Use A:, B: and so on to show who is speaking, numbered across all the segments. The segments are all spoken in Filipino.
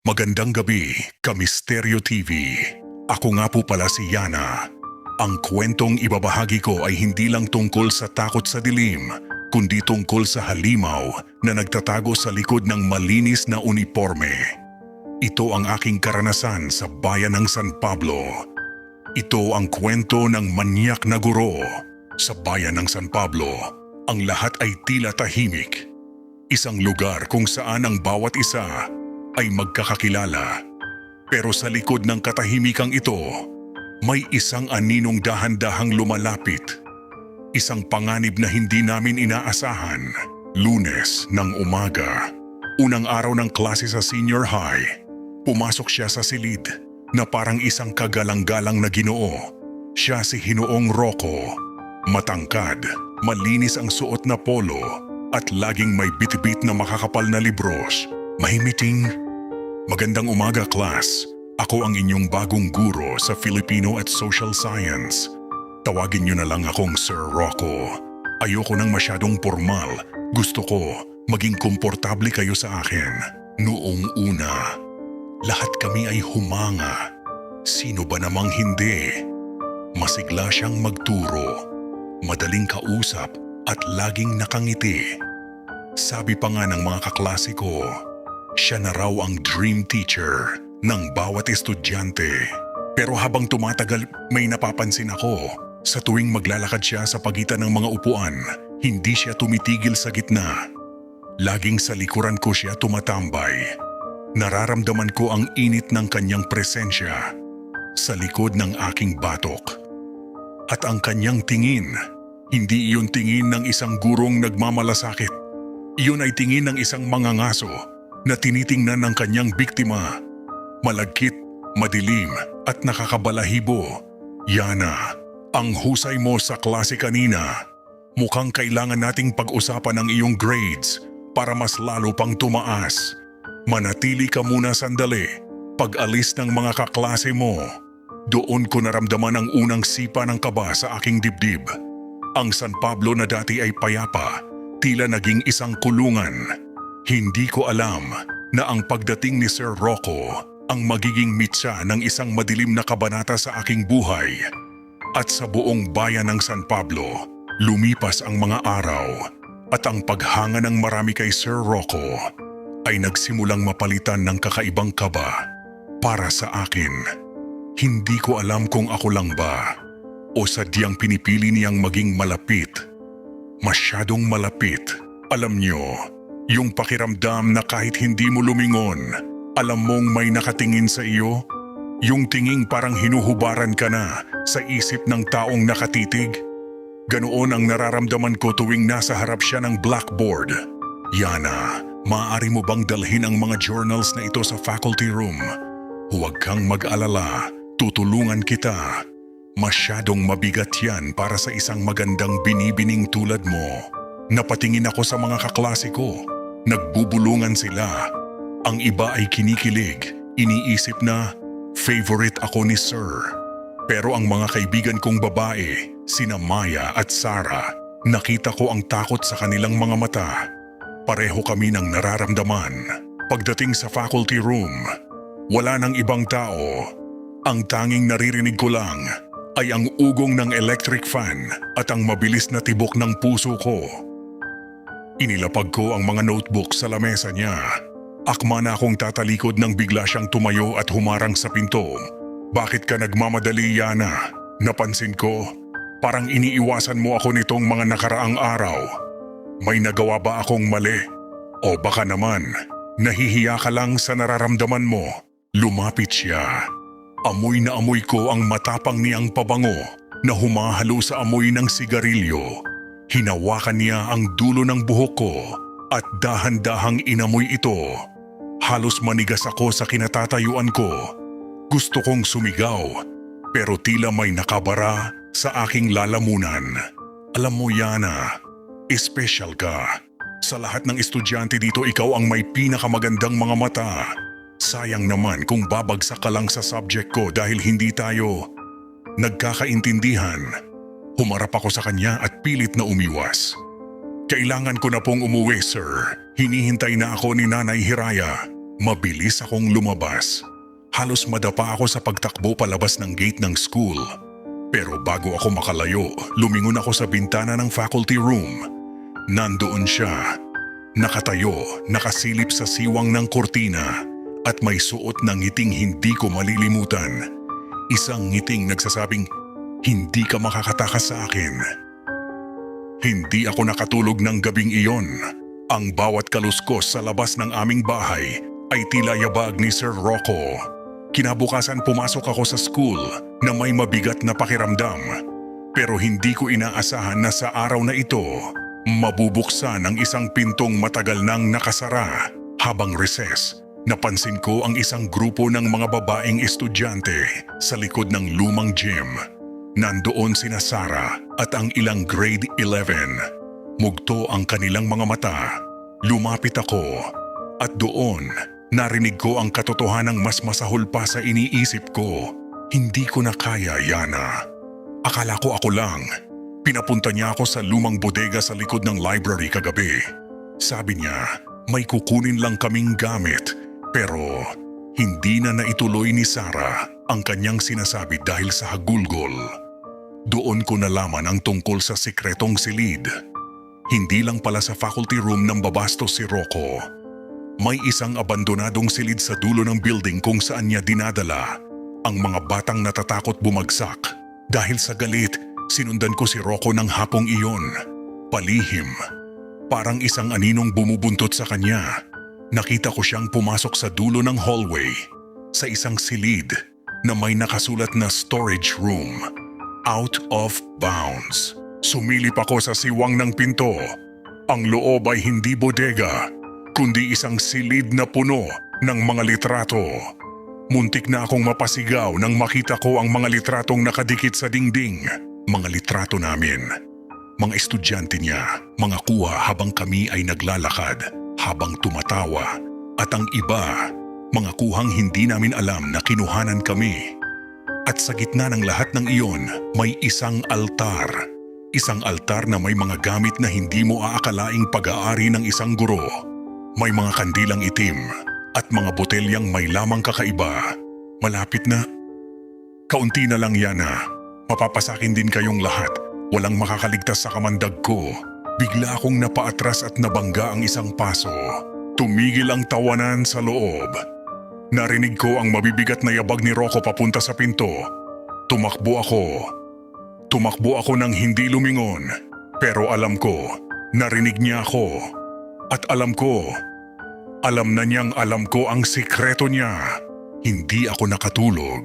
A: Magandang gabi, Kamisteryo TV. Ako nga po pala si Yana. Ang kwentong ibabahagi ko ay hindi lang tungkol sa takot sa dilim, kundi tungkol sa halimaw na nagtatago sa likod ng malinis na uniforme. Ito ang aking karanasan sa bayan ng San Pablo. Ito ang kwento ng manyak na guro. Sa bayan ng San Pablo, ang lahat ay tila tahimik. Isang lugar kung saan ang bawat isa ay magkakakilala. Pero sa likod ng katahimikang ito, may isang aninong dahan-dahang lumalapit. Isang panganib na hindi namin inaasahan. Lunes ng umaga, unang araw ng klase sa senior high, pumasok siya sa silid na parang isang kagalang-galang na Ginoo. Siya si Ginoong Rocco. Matangkad, malinis ang suot na polo at laging may bit-bit na makakapal na libros. May meeting. Magandang umaga, class. Ako ang inyong bagong guro sa Filipino at Social Science. Tawagin niyo na lang akong Sir Rocco. Ayoko nang masyadong formal. Gusto ko maging komportable kayo sa akin. Noong una, lahat kami ay humanga. Sino ba namang hindi? Masigla siyang magturo, madaling kausap at laging nakangiti. Sabi pa nga ng mga kaklase ko, siya na raw ang dream teacher ng bawat estudyante. Pero habang tumatagal, may napapansin ako. Sa tuwing maglalakad siya sa pagitan ng mga upuan, hindi siya tumitigil sa gitna. Laging sa likuran ko siya tumatambay. Nararamdaman ko ang init ng kanyang presensya sa likod ng aking batok. At ang kanyang tingin, hindi iyon tingin ng isang gurong nagmamalasakit. Iyon ay tingin ng isang mangangaso na tinitingnan ng kanyang biktima. Malagkit, madilim at nakakabalahibo. Yana, ang husay mo sa klase kanina. Mukhang kailangan nating pag-usapan ang iyong grades para mas lalo pang tumaas. Manatili ka muna sandali. Pag-alis ng mga kaklase mo, doon ko naramdaman ang unang sipa ng kaba sa aking dibdib. Ang San Pablo na dati ay payapa, tila naging isang kulungan. Hindi ko alam na ang pagdating ni Sir Rocco ang magiging mitsa ng isang madilim na kabanata sa aking buhay. At sa buong bayan ng San Pablo, lumipas ang mga araw at ang paghanga ng marami kay Sir Rocco ay nagsimulang mapalitan ng kakaibang kaba para sa akin. Hindi ko alam kung ako lang ba o sadyang pinipili niyang maging malapit. Masyadong malapit. Alam niyo, yung pakiramdam na kahit hindi mo lumingon, alam mong may nakatingin sa iyo? Yung tinging parang hinuhubaran ka na sa isip ng taong nakatitig? Ganoon ang nararamdaman ko tuwing nasa harap siya ng blackboard. Yana, maaari mo bang dalhin ang mga journals na ito sa faculty room? Huwag kang mag-alala, tutulungan kita. Masyadong mabigat yan para sa isang magandang binibining tulad mo. Napatingin ako sa mga kaklase ko. Nagbubulungan sila. Ang iba ay kinikilig. Iniisip na favorite ako ni Sir. Pero ang mga kaibigan kong babae, sina Maya at Sarah, nakita ko ang takot sa kanilang mga mata. Pareho kami ng nararamdaman. Pagdating sa faculty room, wala nang ibang tao. Ang tanging naririnig ko lang ay ang ugong ng electric fan at ang mabilis na tibok ng puso ko. Inilapag ko ang mga notebook sa lamesa niya. Akma na akong tatalikod nang bigla siyang tumayo at humarang sa pinto. Bakit ka nagmamadali, Yana? Napansin ko, parang iniiwasan mo ako nitong mga nakaraang araw. May nagawa ba akong mali? O baka naman, nahihiya ka lang sa nararamdaman mo? Lumapit siya. Amoy na amoy ko ang matapang niyang pabango na humahalo sa amoy ng sigarilyo. Hinawakan niya ang dulo ng buhok ko at dahan-dahang inamoy ito. Halos manigas ako sa kinatatayuan ko. Gusto kong sumigaw, pero tila may nakabara sa aking lalamunan. Alam mo, Yana, espesyal ka. Sa lahat ng estudyante dito, ikaw ang may pinakamagandang mga mata. Sayang naman kung babagsak ka lang sa subject ko dahil hindi tayo nagkakaintindihan. Humarap ako sa kanya at pilit na umiwas. Kailangan ko na pong umuwi, sir. Hinihintay na ako ni Nanay Hiraya. Mabilis akong lumabas. Halos madapa ako sa pagtakbo palabas ng gate ng school. Pero bago ako makalayo, lumingon ako sa bintana ng faculty room. Nandoon siya. Nakatayo, nakasilip sa siwang ng kortina at may suot ng ngiting hindi ko malilimutan. Isang ngiting nagsasabing, "Hindi ka makakatakas sa akin." Hindi ako nakatulog ng gabing iyon. Ang bawat kaluskos sa labas ng aming bahay ay tila yabag ni Sir Rocco. Kinabukasan pumasok ako sa school na may mabigat na pakiramdam. Pero hindi ko inaasahan na sa araw na ito, mabubuksan ang isang pintong matagal nang nakasara. Habang recess, napansin ko ang isang grupo ng mga babaeng estudyante sa likod ng lumang gym. Nandoon sina Sarah at ang ilang grade 11. Mugto ang kanilang mga mata. Lumapit ako at doon narinig ko ang katotohanang mas masahol pa sa iniisip ko. Hindi ko na kaya, Yana. Akala ko ako lang. Pinapunta niya ako sa lumang bodega sa likod ng library kagabi. Sabi niya, may kukunin lang kaming gamit. Pero hindi na naituloy ni Sarah ang kanyang sinasabi dahil sa hagulgol. Doon ko nalaman ang tungkol sa sikretong silid. Hindi lang pala sa faculty room ng babastos si Rocco. May isang abandonadong silid sa dulo ng building kung saan niya dinadala ang mga batang natatakot bumagsak. Dahil sa galit, sinundan ko si Rocco ng hapong iyon. Palihim. Parang isang aninong bumubuntot sa kanya. Nakita ko siyang pumasok sa dulo ng hallway sa isang silid na may nakasulat na storage room. Out of bounds. Sumilip ako sa siwang ng pinto. Ang loob ay hindi bodega, kundi isang silid na puno ng mga litrato. Muntik na akong mapasigaw nang makita ko ang mga litratong nakadikit sa dingding. Mga litrato namin. Mga estudyante niya, mga kuha habang kami ay naglalakad, habang tumatawa. At ang iba, mga kuhang hindi namin alam na kinuhanan kami. At sa gitna ng lahat ng iyon, may isang altar. Isang altar na may mga gamit na hindi mo aakalaing pag-aari ng isang guro. May mga kandilang itim at mga botelyang may lamang kakaiba. Malapit na. Kaunti na lang, Yana. Mapapasakin din kayong lahat. Walang makakaligtas sa kamandag ko. Bigla akong napaatras at nabangga ang isang paso. Tumigil ang tawanan sa loob. Narinig ko ang mabibigat na yabag ni Rocco papunta sa pinto. Tumakbo ako. Tumakbo ako nang hindi lumingon. Pero alam ko, narinig niya ako. At alam na niyang alam ko ang sikreto niya. Hindi ako nakatulog.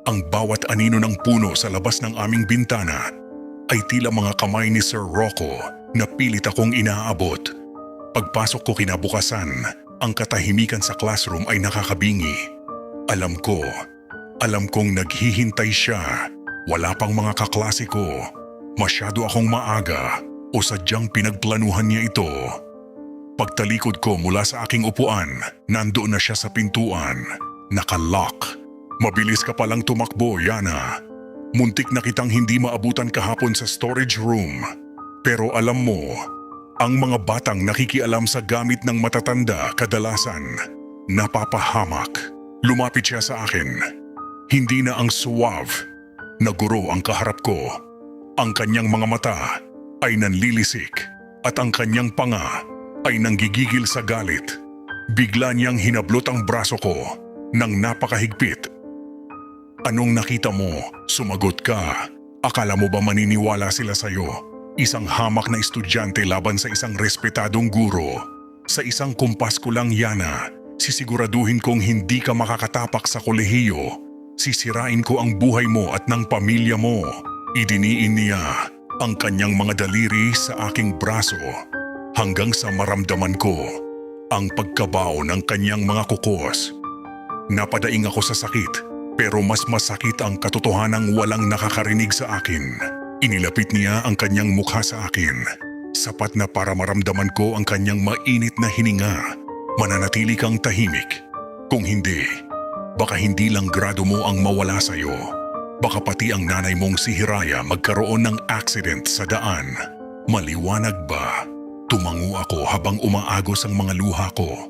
A: Ang bawat anino ng puno sa labas ng aming bintana ay tila mga kamay ni Sir Rocco na pilit akong inaabot. Pagpasok ko kinabukasan, ang katahimikan sa classroom ay nakakabingi. Alam kong naghihintay siya. Wala pang mga kaklase ko. Masyado akong maaga o sadyang pinagplanuhan niya ito. Pagtalikod ko mula sa aking upuan, nandoon na siya sa pintuan. Nakalock. Mabilis ka palang tumakbo, Yana. Muntik na kitang hindi maabutan kahapon sa storage room. Pero alam mo, ang mga batang nakikialam sa gamit ng matatanda kadalasan napapahamak. Lumapit siya sa akin. Hindi na ang suave na guro ang kaharap ko. Ang kanyang mga mata ay nanlilisik at ang kanyang panga ay nanggigigil sa galit. Bigla niyang hinablot ang braso ko nang napakahigpit. Anong nakita mo? Sumagot ka. Akala mo ba maniniwala sila sa'yo? Isang hamak na estudyante laban sa isang respetadong guro. Sa isang kumpas ko lang, Yana, sisiguraduhin kong hindi ka makakatapak sa kolehiyo. Sisirain ko ang buhay mo at ng pamilya mo. Idiniin niya ang kanyang mga daliri sa aking braso hanggang sa maramdaman ko ang pagkabaw ng kanyang mga kukos. Napadaing ako sa sakit, pero mas masakit ang katotohanang walang nakakarinig sa akin. Inilapit niya ang kanyang mukha sa akin. Sapat na para maramdaman ko ang kanyang mainit na hininga. Mananatili kang tahimik. Kung hindi, baka hindi lang grado mo ang mawala sa'yo. Baka pati ang nanay mong si Hiraya magkaroon ng accident sa daan. Maliwanag ba? Tumango ako habang umaagos ang mga luha ko.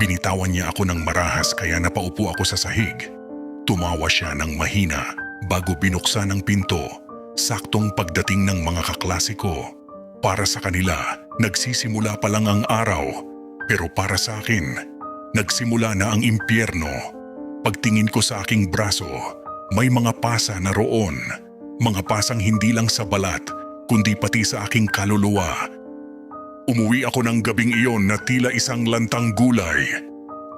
A: Binitawan niya ako ng marahas kaya napaupo ako sa sahig. Tumawa siya ng mahina bago binuksan ang pinto, saktong pagdating ng mga kaklase ko. Para sa kanila, nagsisimula pa lang ang araw, pero para sa akin, nagsimula na ang impyerno. Pagtingin ko sa aking braso, may mga pasa na roon. Mga pasang hindi lang sa balat, kundi pati sa aking kaluluwa. Umuwi ako ng gabing iyon na tila isang lantang gulay.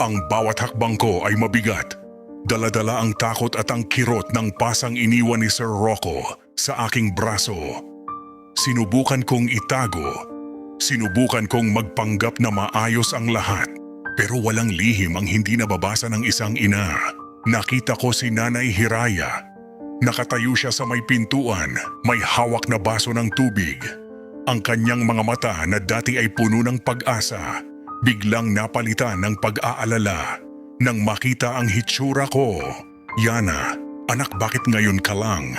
A: Ang bawat hakbang ko ay mabigat. Dala-dala ang takot at ang kirot ng pasang iniwan ni Sir Rocco sa aking braso. Sinubukan kong itago. Sinubukan kong magpanggap na maayos ang lahat. Pero walang lihim ang hindi nababasa ng isang ina. Nakita ko si Nanay Hiraya. Nakatayo siya sa may pintuan, may hawak na baso ng tubig. Ang kanyang mga mata na dati ay puno ng pag-asa, biglang napalitan ng pag-aalala. Nang makita ang hitsura ko, Yana, anak, bakit ngayon ka lang?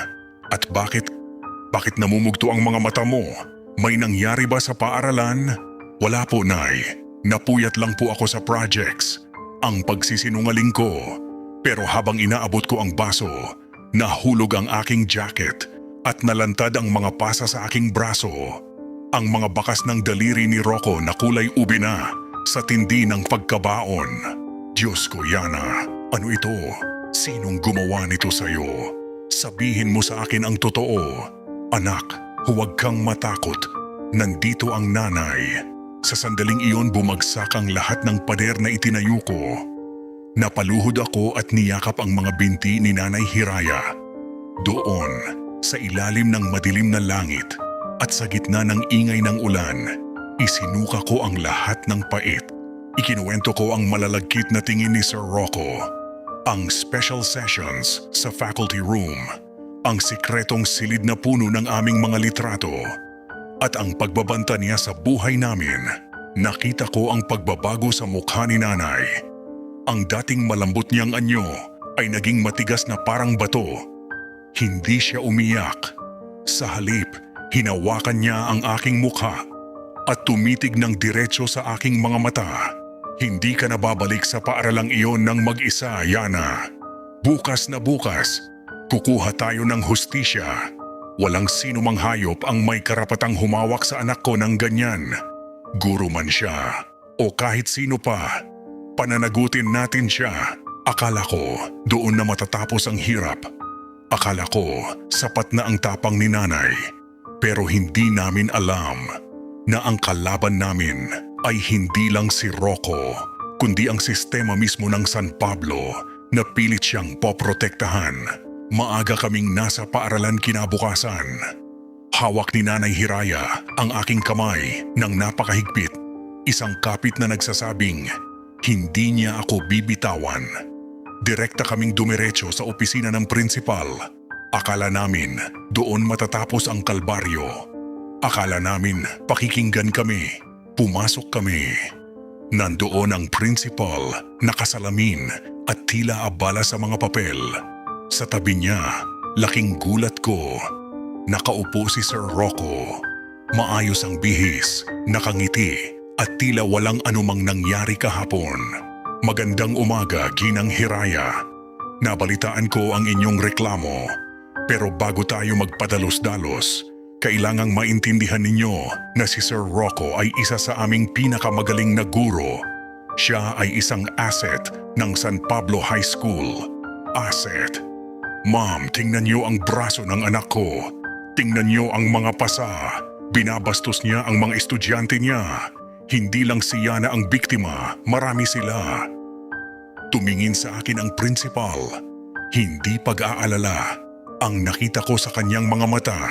A: At bakit namumugto ang mga mata mo? May nangyari ba sa paaralan? Wala po, Nay. Napuyat lang po ako sa projects. Ang pagsisinungaling ko. Pero habang inaabot ko ang baso, nahulog ang aking jacket at nalantad ang mga pasa sa aking braso. Ang mga bakas ng daliri ni Rocco na kulay ube na sa tindi ng pagkabaon. Diyos ko, Yana, ano ito? Sinong gumawa nito sa'yo? Sabihin mo sa akin ang totoo. Anak, huwag kang matakot. Nandito ang nanay. Sa sandaling iyon bumagsak ang lahat ng pader na itinayo ko. Napaluhod ako at niyakap ang mga binti ni Nanay Hiraya. Doon, sa ilalim ng madilim na langit at sa gitna ng ingay ng ulan, isinuka ko ang lahat ng pait. Ikinuwento ko ang malalagkit na tingin ni Sir Rocco, ang special sessions sa faculty room, ang sikretong silid na puno ng aming mga litrato, at ang pagbabanta niya sa buhay namin. Nakita ko ang pagbabago sa mukha ni Nanay. Ang dating malambot niyang anyo ay naging matigas na parang bato. Hindi siya umiyak. Sa halip, hinawakan niya ang aking mukha at tumitig ng diretso sa aking mga mata. Hindi ka na babalik sa paaralang iyon ng mag-isa, Yana. Bukas na bukas, kukuha tayo ng hustisya. Walang sino mang hayop ang may karapatang humawak sa anak ko ng ganyan. Guro man siya o kahit sino pa, pananagutin natin siya. Akala ko doon na matatapos ang hirap. Akala ko sapat na ang tapang ni Nanay. Pero hindi namin alam na ang kalaban namin ay hindi lang si Rocco, kundi ang sistema mismo ng San Pablo na pilit siyang poprotektahan. Maaga kaming nasa paaralan kinabukasan. Hawak ni Nanay Hiraya ang aking kamay ng napakahigpit. Isang kapit na nagsasabing, hindi niya ako bibitawan. Direkta kaming dumiretso sa opisina ng prinsipal. Akala namin doon matatapos ang kalbaryo. Akala namin pakikinggan kami. Pumasok kami. Nandoon ang prinsipal, nakasalamin at tila abala sa mga papel. Sa tabi niya, laking gulat ko. Nakaupo si Sir Rocco. Maayos ang bihis, nakangiti at tila walang anumang nangyari kahapon. Magandang umaga, Ginang Hiraya. Nabalitaan ko ang inyong reklamo. Pero bago tayo magpadalos-dalos, kailangang maintindihan ninyo na si Sir Rocco ay isa sa aming pinakamagaling na guro. Siya ay isang asset ng San Pablo High School. Asset. Ma'am, tingnan niyo ang braso ng anak ko. Tingnan niyo ang mga pasa. Binabastos niya ang mga estudyante niya. Hindi lang si Yana ang biktima, marami sila. Tumingin sa akin ang prinsipal. Hindi pag-aalala ang nakita ko sa kanyang mga mata,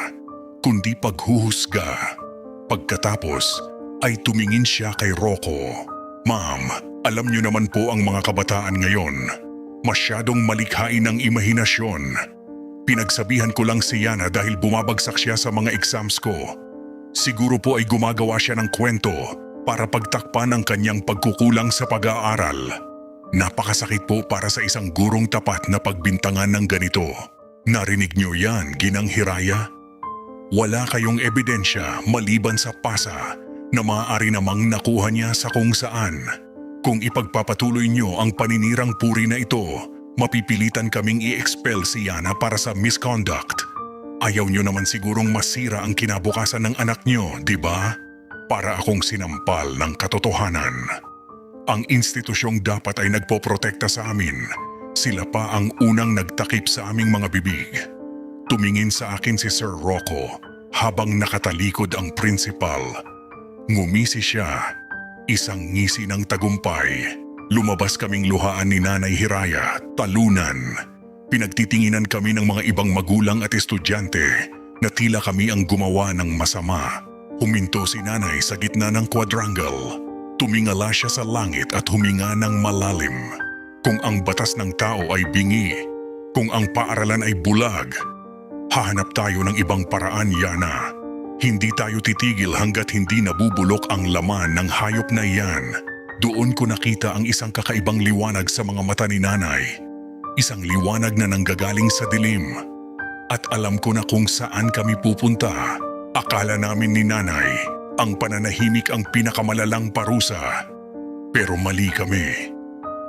A: kundi paghuhusga. Pagkatapos ay tumingin siya kay Rocco. Ma'am, alam niyo naman po ang mga kabataan ngayon. Masyadong malikhain ang imahinasyon. Pinagsabihan ko lang si Yana dahil bumabagsak siya sa mga exams ko. Siguro po ay gumagawa siya ng kwento para pagtakpan ang kanyang pagkukulang sa pag-aaral. Napakasakit po para sa isang gurong tapat na pagbintangan ng ganito. Narinig niyo yan, Ginang Hiraya? Wala kayong ebidensya maliban sa pasa na maaari namang nakuha niya sa kung saan. Kung ipagpapatuloy niyo ang paninirang puri na ito, mapipilitan kaming i-expel si Yana para sa misconduct. Ayaw niyo naman sigurong masira ang kinabukasan ng anak niyo, di ba? Para akong sinampal ng katotohanan. Ang institusyong dapat ay nagpoprotekta sa amin. Sila pa ang unang nagtakip sa aming mga bibig. Tumingin sa akin si Sir Rocco habang nakatalikod ang principal. Ngumisi siya. Isang ngisi ng tagumpay. Lumabas kaming luhaan ni Nanay Hiraya, talunan. Pinagtitinginan kami ng mga ibang magulang at estudyante na tila kami ang gumawa ng masama. Huminto si Nanay sa gitna ng quadrangle. Tumingala siya sa langit at huminga ng malalim. Kung ang batas ng tao ay bingi, kung ang paaralan ay bulag, hahanap tayo ng ibang paraan, Yana. Hindi tayo titigil hanggat hindi nabubulok ang laman ng hayop na iyan. Doon ko nakita ang isang kakaibang liwanag sa mga mata ni Nanay. Isang liwanag na nanggagaling sa dilim. At alam ko na kung saan kami pupunta. Akala namin ni Nanay, ang pananahimik ang pinakamalalang parusa. Pero mali kami.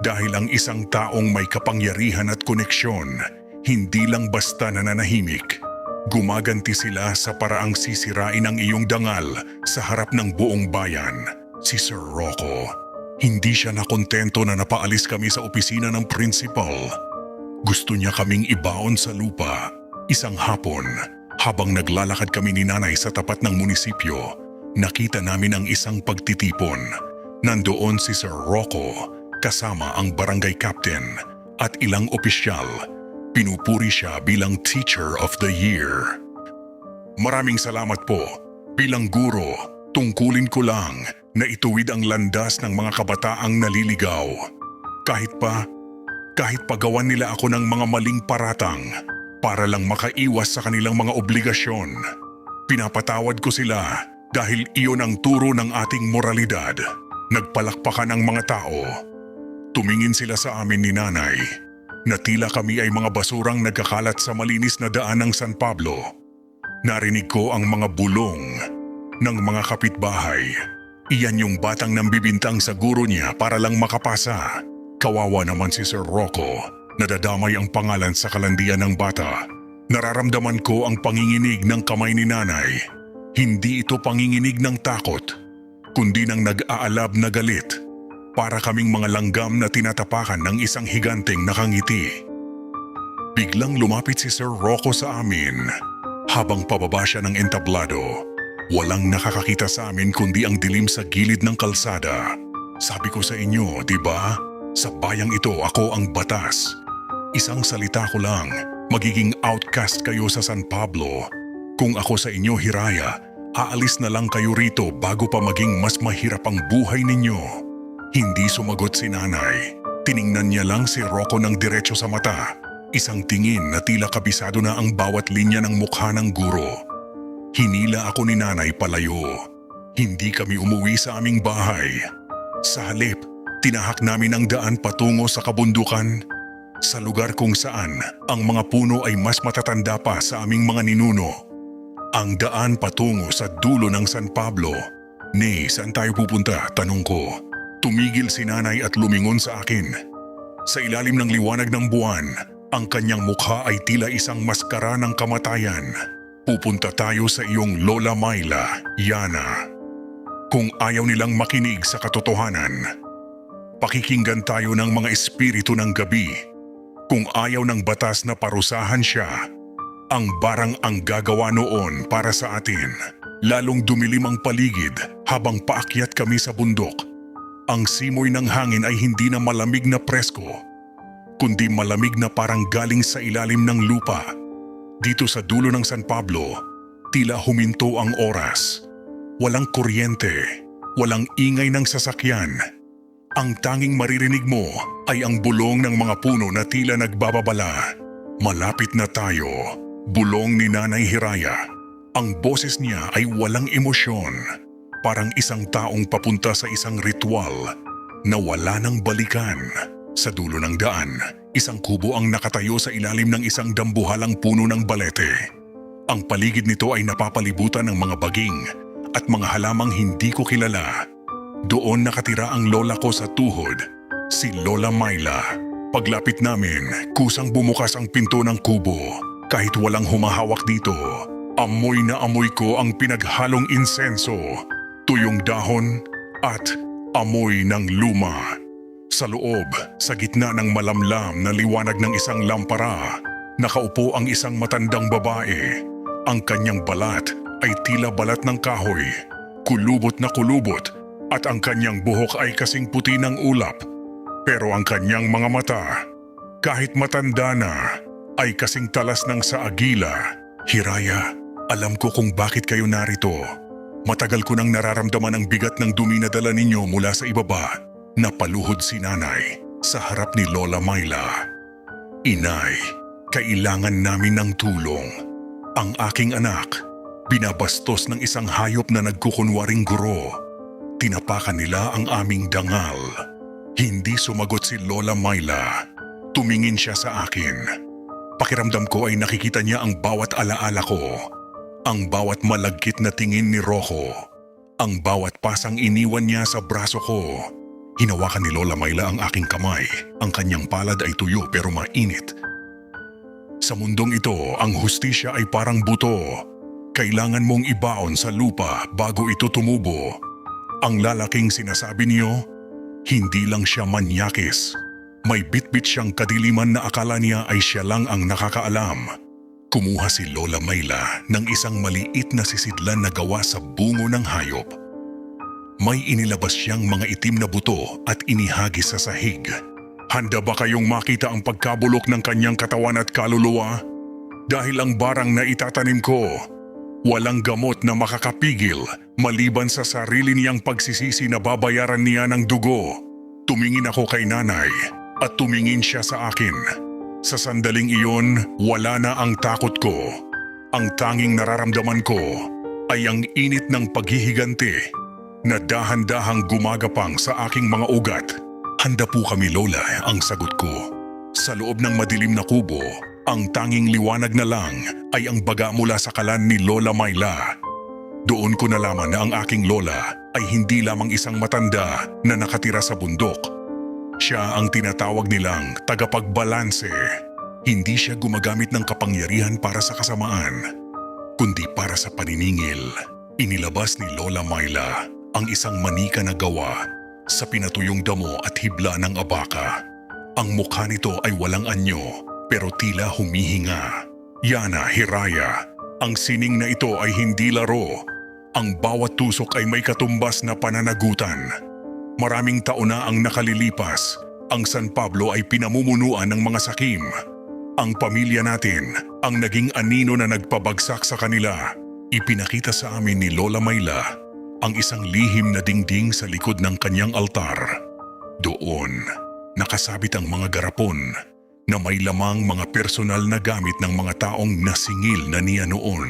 A: Dahil ang isang taong may kapangyarihan at koneksyon, hindi lang basta nananahimik. Gumaganti sila sa paraang sisirain ang iyong dangal sa harap ng buong bayan. Si Sir Rocco, hindi siya nakontento na napaalis kami sa opisina ng principal. Gusto niya kaming ibaon sa lupa. Isang hapon, habang naglalakad kami ni Nanay sa tapat ng munisipyo, nakita namin ang isang pagtitipon. Nandoon si Sir Rocco kasama ang barangay captain at ilang opisyal. Pinupuri siya bilang Teacher of the Year. Maraming salamat po. Bilang guro, tungkulin ko lang na ituwid ang landas ng mga kabataang naliligaw. Kahit pagawan nila ako ng mga maling paratang para lang makaiwas sa kanilang mga obligasyon. Pinapatawad ko sila dahil iyon ang turo ng ating moralidad. Nagpalakpakan ang mga tao. Tumingin sila sa amin ni Nanay na tila kami ay mga basurang nagkakalat sa malinis na daan ng San Pablo. Narinig ko ang mga bulong ng mga kapitbahay. Iyan yung batang nambibintang sa guro niya para lang makapasa. Kawawa naman si Sir Rocco. Nadadamay ang pangalan sa kalandian ng bata. Nararamdaman ko ang panginginig ng kamay ni Nanay. Hindi ito panginginig ng takot, kundi ng nag-aalab na galit. Para kaming mga langgam na tinatapakan ng isang higanteng nakangiti. Biglang lumapit si Sir Rocco sa amin. Habang pababa siya ng entablado, walang nakakakita sa amin kundi ang dilim sa gilid ng kalsada. Sabi ko sa inyo, di ba? Sa bayang ito ako ang batas. Isang salita ko lang, magiging outcast kayo sa San Pablo. Kung ako sa inyo, Hiraya, aalis na lang kayo rito bago pa maging mas mahirap ang buhay ninyo. Hindi sumagot si Nanay. Tiningnan niya lang si Rocco ng diretso sa mata. Isang tingin na tila kabisado na ang bawat linya ng mukha ng guro. Hinila ako ni Nanay palayo. Hindi kami umuwi sa aming bahay. Sa halip, tinahak namin ang daan patungo sa kabundukan. Sa lugar kung saan ang mga puno ay mas matatanda pa sa aming mga ninuno. Ang daan patungo sa dulo ng San Pablo. Nay, saan tayo pupunta? Tanong ko. Tumigil si Nanay at lumingon sa akin. Sa ilalim ng liwanag ng buwan, ang kanyang mukha ay tila isang maskara ng kamatayan. Pupunta tayo sa iyong Lola Myla, Yana. Kung ayaw nilang makinig sa katotohanan, pakikinggan tayo ng mga espiritu ng gabi. Kung ayaw ng batas na parusahan siya, ang barang ang gagawa noon para sa atin. Lalong dumilim ang paligid habang paakyat kami sa bundok. Ang simoy ng hangin ay hindi na malamig na presko, kundi malamig na parang galing sa ilalim ng lupa. Dito sa dulo ng San Pablo, tila huminto ang oras. Walang kuryente, walang ingay ng sasakyan. Ang tanging maririnig mo ay ang bulong ng mga puno na tila nagbababala. Malapit na tayo, bulong ni Nanay Hiraya. Ang boses niya ay walang emosyon. Parang isang taong papunta sa isang ritual na wala nang balikan. Sa dulo ng daan, isang kubo ang nakatayo sa ilalim ng isang dambuhalang puno ng balete. Ang paligid nito ay napapalibutan ng mga baging at mga halamang hindi ko kilala. Doon nakatira ang lola ko sa tuhod, si Lola Myla. Paglapit namin, kusang bumukas ang pinto ng kubo. Kahit walang humahawak dito, amoy na amoy ko ang pinaghalong insenso, tuyong dahon at amoy ng luma. Sa loob, sa gitna ng malamlam na liwanag ng isang lampara, nakaupo ang isang matandang babae. Ang kanyang balat ay tila balat ng kahoy, kulubot na kulubot, at ang kanyang buhok ay kasing puti ng ulap. Pero ang kanyang mga mata, kahit matanda na, ay kasing talas ng sa agila. Hiraya, alam ko kung bakit kayo narito. Matagal ko nang nararamdaman ang bigat ng dumi na dala ninyo mula sa ibaba. Napaluhod si nanay sa harap ni Lola Myla. Inay, kailangan namin ng tulong. Ang aking anak, binabastos ng isang hayop na nagkukunwaring guro. Tinapakan nila ang aming dangal. Hindi sumagot si Lola Myla. Tumingin siya sa akin. Pakiramdam ko ay nakikita niya ang bawat alaala ko. Ang bawat malagkit na tingin ni Rocco. Ang bawat pasang iniwan niya sa braso ko. Hinawakan ni Lola Myla ang aking kamay. Ang kanyang palad ay tuyo pero mainit. Sa mundong ito, ang hustisya ay parang buto. Kailangan mong ibaon sa lupa bago ito tumubo. Ang lalaking sinasabi niyo, hindi lang siya manyakis. May bitbit siyang kadiliman na akala niya ay siya lang ang nakakaalam. Kumuha si Lola Myla ng isang maliit na sisidlan na gawa sa bungo ng hayop. May inilabas siyang mga itim na buto at inihagis sa sahig. Handa ba kayong makita ang pagkabulok ng kanyang katawan at kaluluwa? Dahil ang barang na itatanim ko, walang gamot na makakapigil maliban sa sarili niyang pagsisisi na babayaran niya ng dugo. Tumingin ako kay nanay at tumingin siya sa akin. Sa sandaling iyon, wala na ang takot ko. Ang tanging nararamdaman ko ay ang init ng paghihiganti na dahan-dahang gumagapang sa aking mga ugat. Handa po kami, Lola, ang sagot ko. Sa loob ng madilim na kubo, ang tanging liwanag na lang ay ang baga mula sa kalan ni Lola Myla. Doon ko nalaman na ang aking lola ay hindi lamang isang matanda na nakatira sa bundok. Siya ang tinatawag nilang tagapagbalanse. Hindi siya gumagamit ng kapangyarihan para sa kasamaan, kundi para sa paniningil. Inilabas ni Lola Myla ang isang manika na gawa sa pinatuyong damo at hibla ng abaka. Ang mukha nito ay walang anyo pero tila humihinga. Yana, Hiraya, ang sining na ito ay hindi laro. Ang bawat tusok ay may katumbas na pananagutan. Maraming taon na ang nakalilipas. Ang San Pablo ay pinamumunuan ng mga sakim. Ang pamilya natin ang naging anino na nagpabagsak sa kanila. Ipinakita sa amin ni Lola Myla ang isang lihim na dingding sa likod ng kanyang altar. Doon, nakasabit ang mga garapon na may lamang mga personal na gamit ng mga taong nasingil na niya noon.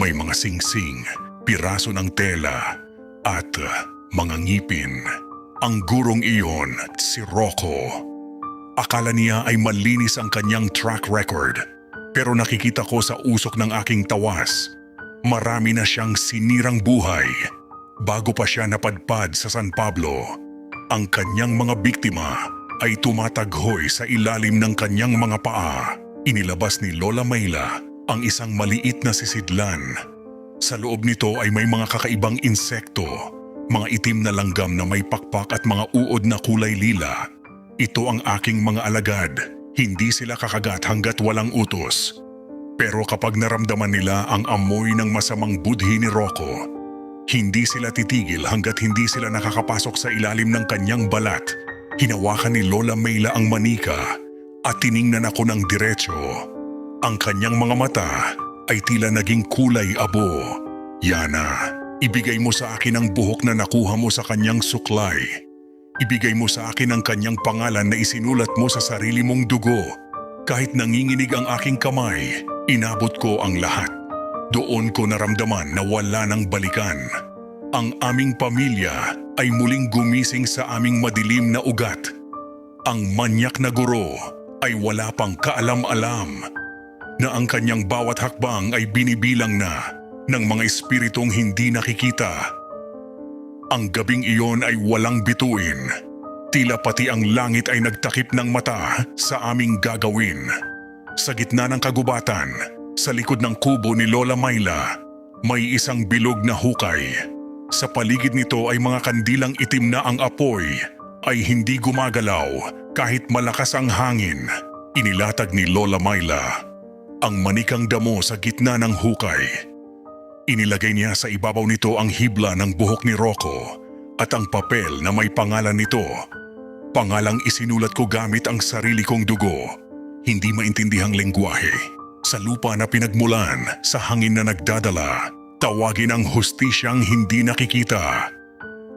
A: May mga singsing, piraso ng tela, at mga ngipin. Ang gurong iyon, si Rocco. Akala niya ay malinis ang kanyang track record, pero nakikita ko sa usok ng aking tawas, marami na siyang sinirang buhay. Bago pa siya napadpad sa San Pablo, ang kanyang mga biktima ay tumataghoy sa ilalim ng kanyang mga paa. Inilabas ni Lola Myla ang isang maliit na sisidlan. Sa loob nito ay may mga kakaibang insekto, mga itim na langgam na may pakpak at mga uod na kulay lila. Ito ang aking mga alagad. Hindi sila kakagat hanggat walang utos. Pero kapag naramdaman nila ang amoy ng masamang budhi ni Rocco, hindi sila titigil hanggat hindi sila nakakapasok sa ilalim ng kanyang balat. Hinawakan ni Lola Myla ang manika at tiningnan ako ng diretso. Ang kanyang mga mata ay tila naging kulay abo. Yana, ibigay mo sa akin ang buhok na nakuha mo sa kanyang suklay. Ibigay mo sa akin ang kanyang pangalan na isinulat mo sa sarili mong dugo. Kahit nanginginig ang aking kamay, inabot ko ang lahat. Doon ko naramdaman na wala nang balikan. Ang aming pamilya ay muling gumising sa aming madilim na ugat. Ang manyak na guro ay wala pang kaalam-alam na ang kanyang bawat hakbang ay binibilang na ng mga espiritong hindi nakikita. Ang gabing iyon ay walang bituin. Tila pati ang langit ay nagtakip ng mata sa aming gagawin. Sa gitna ng kagubatan, sa likod ng kubo ni Lola Myla, may isang bilog na hukay. Sa paligid nito ay mga kandilang itim na ang apoy ay hindi gumagalaw kahit malakas ang hangin. Inilatag ni Lola Myla ang manikang damo sa gitna ng hukay. Inilagay niya sa ibabaw nito ang hibla ng buhok ni Rocco at ang papel na may pangalan nito. Pangalang isinulat ko gamit ang sarili kong dugo. Hindi maintindihang lengguwahe. Sa lupa na pinagmulan, sa hangin na nagdadala, tawagin ang hustisyang hindi nakikita.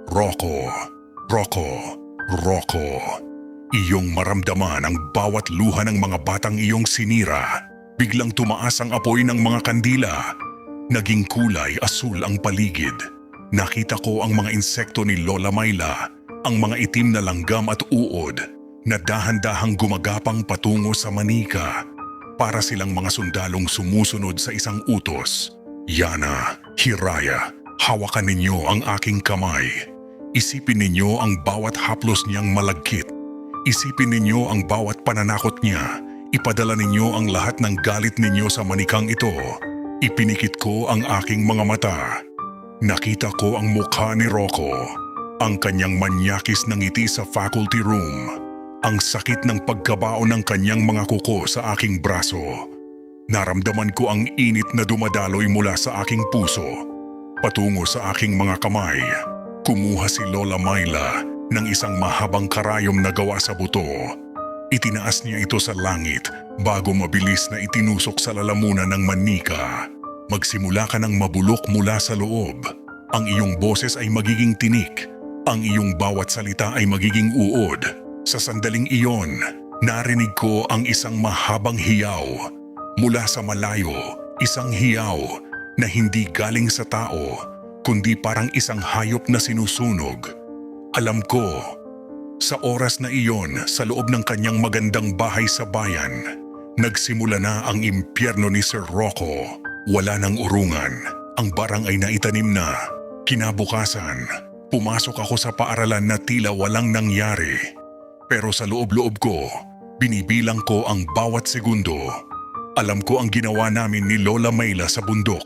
A: Rocco, Rocco, Rocco. Iyong maramdaman ang bawat luha ng mga batang iyong sinira. Biglang tumaas ang apoy ng mga kandila. Naging kulay asul ang paligid. Nakita ko ang mga insekto ni Lola Myla, ang mga itim na langgam at uod na dahan-dahang gumagapang patungo sa manika. Para silang mga sundalong sumusunod sa isang utos. Yana, Hiraya, hawakan ninyo ang aking kamay. Isipin ninyo ang bawat haplos niyang malagkit. Isipin ninyo ang bawat pananakot niya. Ipadala ninyo ang lahat ng galit ninyo sa manikang ito. Ipinikit ko ang aking mga mata. Nakita ko ang mukha ni Rocco, ang kanyang manyakis na ngiti sa faculty room, ang sakit ng pagkabao ng kanyang mga kuko sa aking braso. Naramdaman ko ang init na dumadaloy mula sa aking puso. Patungo sa aking mga kamay, kumuha si Lola Myla ng isang mahabang karayom na gawa sa buto. Itinaas niya ito sa langit bago mabilis na itinusok sa lalamunan ng manika. Magsimula ka ng mabulok mula sa loob. Ang iyong boses ay magiging tinik. Ang iyong bawat salita ay magiging uod. Sa sandaling iyon, narinig ko ang isang mahabang hiyaw. Mula sa malayo, isang hiyaw na hindi galing sa tao, kundi parang isang hayop na sinusunog. Alam ko, sa oras na iyon, sa loob ng kanyang magandang bahay sa bayan, nagsimula na ang impyerno ni Sir Rocco. Wala nang urungan. Ang barang ay naitanim na. Kinabukasan, pumasok ako sa paaralan na tila walang nangyari. Pero sa loob-loob ko, binibilang ko ang bawat segundo. Alam ko ang ginawa namin ni Lola Myla sa bundok.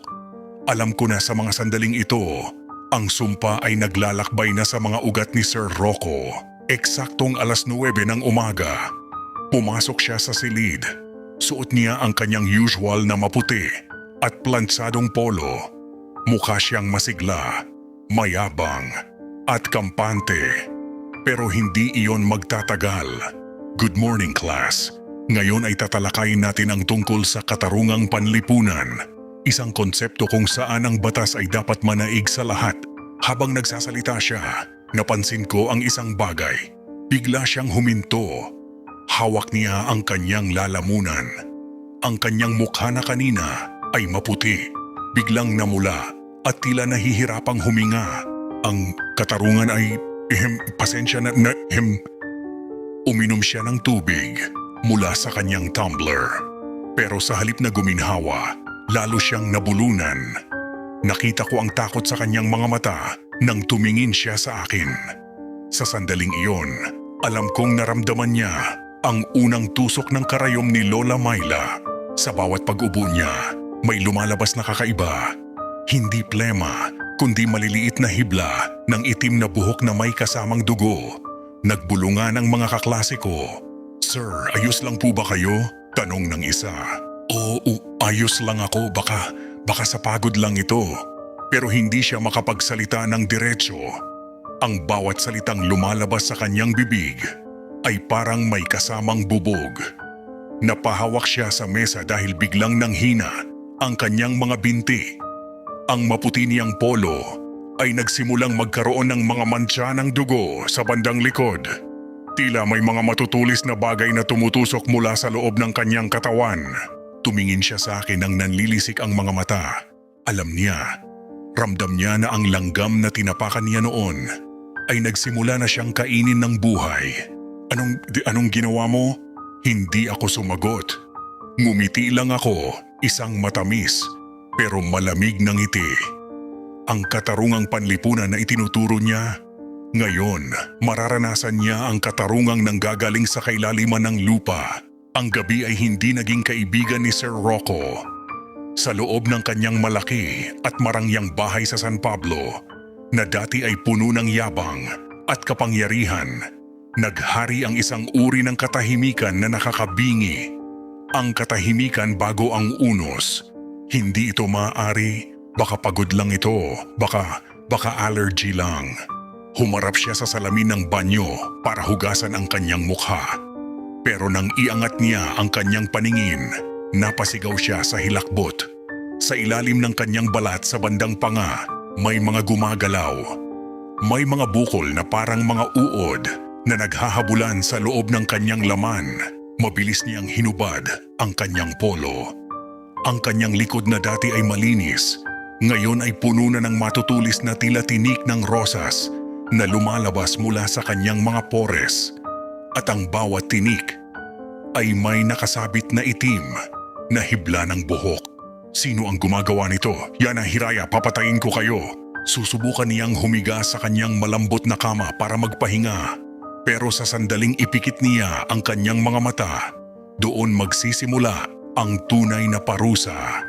A: Alam ko na sa mga sandaling ito, ang sumpa ay naglalakbay na sa mga ugat ni Sir Rocco. Eksaktong 9:00 ng umaga. Pumasok siya sa silid. Suot niya ang kanyang usual na maputi at plansadong polo. Mukha siyang masigla, mayabang, at kampante. Pero hindi iyon magtatagal. Good morning, class. Ngayon ay tatalakayin natin ang tungkol sa katarungang panlipunan. Isang konsepto kung saan ang batas ay dapat manaig sa lahat. Habang nagsasalita siya, napansin ko ang isang bagay. Bigla siyang huminto. Hawak niya ang kanyang lalamunan. Ang kanyang mukha na kanina ay maputi, biglang namula at tila nahihirapang huminga. Ang katarungan ay, pasensya na, Uminom siya ng tubig mula sa kanyang tumbler. Pero sa halip na guminhawa, lalo siyang nabulunan. Nakita ko ang takot sa kanyang mga mata nang tumingin siya sa akin. Sa sandaling iyon, alam kong naramdaman niya ang unang tusok ng karayom ni Lola Myla. Sa bawat pag-ubo niya, may lumalabas na kakaiba. Hindi plema, kundi maliliit na hibla ng itim na buhok na may kasamang dugo. Nagbulungan ang mga kaklase ko. "Sir, ayos lang po ba kayo?" Tanong ng isa. "Oo, ayos lang ako, baka sa pagod lang ito." Pero hindi siya makapagsalita ng diretso. Ang bawat salitang lumalabas sa kanyang bibig ay parang may kasamang bubog. Napahawak siya sa mesa dahil biglang nanghina ang kanyang mga binti. Ang maputi niyang polo ay nagsimulang magkaroon ng mga mantsa ng dugo sa bandang likod. Tila may mga matutulis na bagay na tumutusok mula sa loob ng kanyang katawan. Tumingin siya sa akin nang nanlilisik ang mga mata. Alam niya, ramdam niya na ang langgam na tinapakan niya noon ay nagsimula na siyang kainin ng buhay. Anong ginawa mo?" Hindi ako sumagot. Ngumiti lang ako, isang matamis pero malamig na ngiti. ang katarungang panlipunan na itinuturo niya. Ngayon, mararanasan niya ang katarungang nanggagaling sa kailaliman ng lupa. Ang gabi ay hindi naging kaibigan ni Sir Rocco. Sa loob ng kanyang malaki at marangyang bahay sa San Pablo, na dati ay puno ng yabang at kapangyarihan, naghari ang isang uri ng katahimikan na nakakabingi. Ang katahimikan bago ang unos. Hindi ito maaari, baka pagod lang ito, baka allergy lang. Humarap siya sa salamin ng banyo para hugasan ang kanyang mukha. Pero nang iangat niya ang kanyang paningin, napasigaw siya sa hilakbot. Sa ilalim ng kanyang balat sa bandang panga, may mga gumagalaw. May mga bukol na parang mga uod na naghahabulan sa loob ng kanyang laman. Mabilis niyang hinubad ang kanyang polo. Ang kanyang likod na dati ay malinis, ngayon ay puno na ng matutulis na tila tinik ng rosas na lumalabas mula sa kanyang mga pores. At ang bawat tinik ay may nakasabit na itim na hibla ng buhok. Sino ang gumagawa nito? Yana Hiraya, papatayin ko kayo. Susubukan niyang humiga sa kanyang malambot na kama para magpahinga. Pero sa sandaling ipikit niya ang kanyang mga mata, doon magsisimula ang tunay na parusa.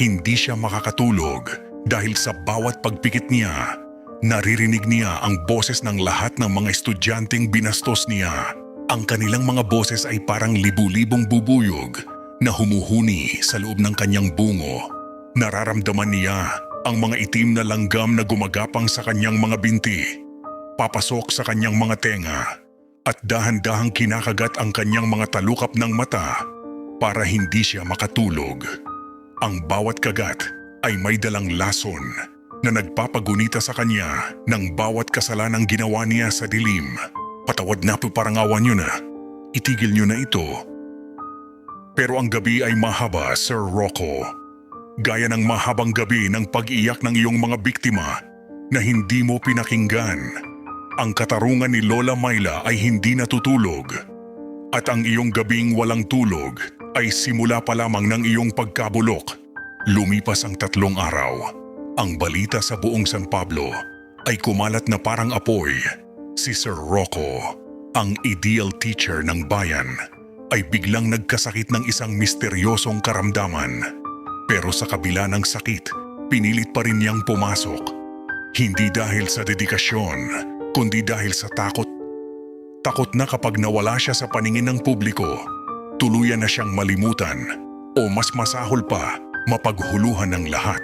A: Hindi siya makakatulog dahil sa bawat pagpikit niya, naririnig niya ang boses ng lahat ng mga estudyanteng binastos niya. Ang kanilang mga boses ay parang libu-libong bubuyog na humuhuni sa loob ng kanyang bungo. Nararamdaman niya ang mga itim na langgam na gumagapang sa kanyang mga binti, papasok sa kanyang mga tenga, at dahan-dahang kinakagat ang kanyang mga talukap ng mata para hindi siya makatulog. Ang bawat kagat ay may dalang lason na nagpapagunita sa kanya ng bawat kasalanang ginawa niya sa dilim. Patawad na po, parangawan niyo na. Itigil niyo na ito. Pero ang gabi ay mahaba, Sir Rocco. Gaya ng mahabang gabi ng pag-iyak ng iyong mga biktima na hindi mo pinakinggan. Ang katarungan ni Lola Myla ay hindi natutulog. At ang iyong gabing walang tulog ay simula pa lamang ng iyong pagkabulok. Lumipas ang 3 araw. Ang balita sa buong San Pablo ay kumalat na parang apoy. Si Sir Rocco, ang ideal teacher ng bayan, ay biglang nagkasakit ng isang misteryosong karamdaman. Pero sa kabila ng sakit, pinilit pa rin niyang pumasok. Hindi dahil sa dedikasyon, kundi dahil sa takot. Takot na kapag nawala siya sa paningin ng publiko, tuluyan na siyang malimutan o mas masahol pa, mapaghuluhan ng lahat.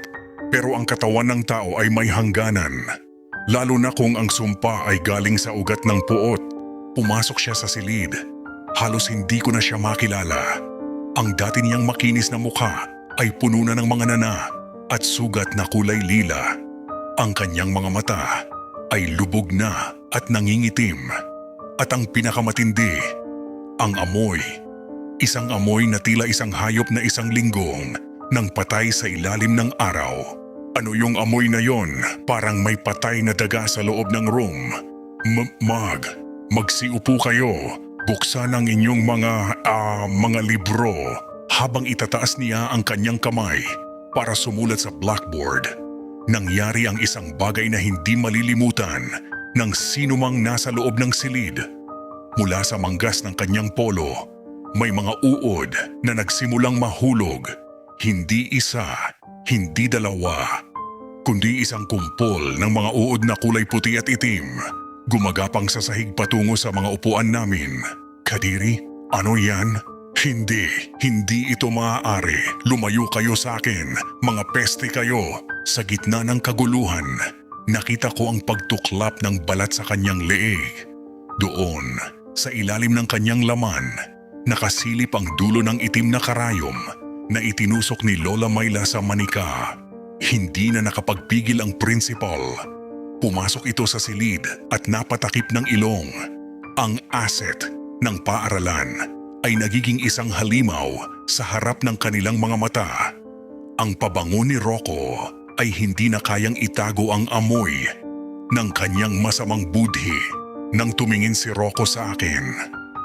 A: Pero ang katawan ng tao ay may hangganan. Lalo na kung ang sumpa ay galing sa ugat ng puot. Pumasok siya sa silid. Halos hindi ko na siya makilala. Ang dati niyang makinis na mukha ay puno na ng mga nana at sugat na kulay lila. Ang kanyang mga mata ay lubog na at nangingitim. At ang pinakamatindi, ang amoy. Isang amoy na tila isang hayop na isang linggong nang patay sa ilalim ng araw. Ano yung amoy na yon? Parang may patay na daga sa loob ng room. Magsiupo kayo. Buksan ang inyong mga libro. Habang itataas niya ang kanyang kamay para sumulat sa blackboard, nangyari ang isang bagay na hindi malilimutan ng sinumang nasa loob ng silid. Mula sa manggas ng kanyang polo, may mga uod na nagsimulang mahulog. Hindi isa, hindi dalawa, kundi isang kumpol ng mga uod na kulay puti at itim, gumagapang sa sahig patungo sa mga upuan namin. Kadiri, ano yan? Hindi ito maaari. Lumayo kayo sa akin, mga peste kayo. Sa gitna ng kaguluhan, nakita ko ang pagtuklap ng balat sa kanyang leeg. Doon, sa ilalim ng kanyang laman, nakasilip ang dulo ng itim na karayom na itinusok ni Lola Myla sa manika. Hindi na nakapagpigil ang principal. Pumasok ito sa silid at napatakip ng ilong. Ang asset ng paaralan ay nagiging isang halimaw sa harap ng kanilang mga mata. Ang pabango ni Rocco ay hindi na kayang itago ang amoy ng kanyang masamang budhi. Nang tumingin si Rocco sa akin,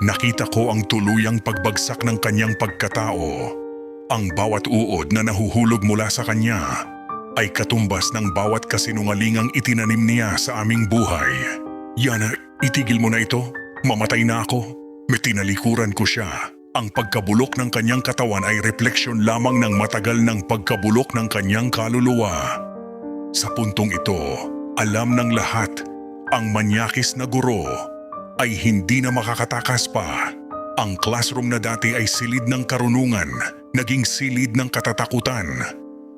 A: nakita ko ang tuluyang pagbagsak ng kanyang pagkatao. Ang bawat uod na nahuhulog mula sa kanya ay katumbas ng bawat kasinungalingang itinanim niya sa aming buhay. Yana, itigil mo na ito. Mamatay na ako. May tinalikuran ko siya. Ang pagkabulok ng kanyang katawan ay refleksyon lamang ng matagal ng pagkabulok ng kanyang kaluluwa. Sa puntong ito, alam ng lahat, ang manyakis na guro ay hindi na makakatakas pa. Ang classroom na dati ay silid ng karunungan, naging silid ng katatakutan.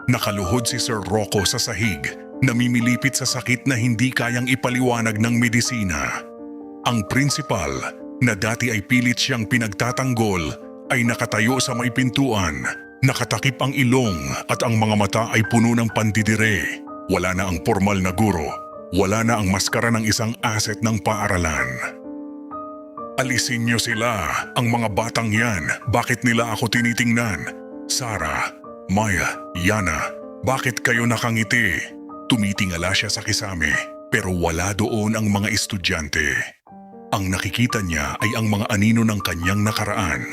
A: Nakaluhod si Sir Rocco sa sahig, namimilipit sa sakit na hindi kayang ipaliwanag ng medisina. Ang principal, na dati ay pilit siyang pinagtatanggol, ay nakatayo sa may pintuan, nakatakip ang ilong at ang mga mata ay puno ng pandidire. Wala na ang formal na guro, wala na ang maskara ng isang asset ng paaralan. Alisin niyo sila, ang mga batang yan, bakit nila ako tinitingnan? Sarah, Maya, Yana, bakit kayo nakangiti? Tumitingala siya sa kisame, pero wala doon ang mga estudyante. Ang nakikita niya ay ang mga anino ng kanyang nakaraan.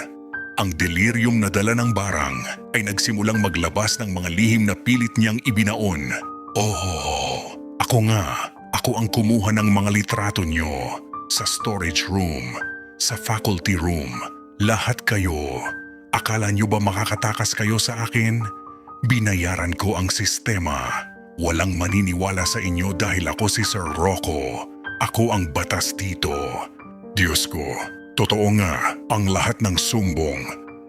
A: Ang delirium na dala ng barang ay nagsimulang maglabas ng mga lihim na pilit niyang ibinaon. Oh, ako nga. Ako ang kumuha ng mga litrato niyo. Sa storage room, sa faculty room, lahat kayo. Akala niyo ba makakatakas kayo sa akin? Binayaran ko ang sistema. Walang maniniwala sa inyo dahil ako si Sir Rocco. Ako ang batas dito. Diyos ko, totoo nga ang lahat ng sumbong.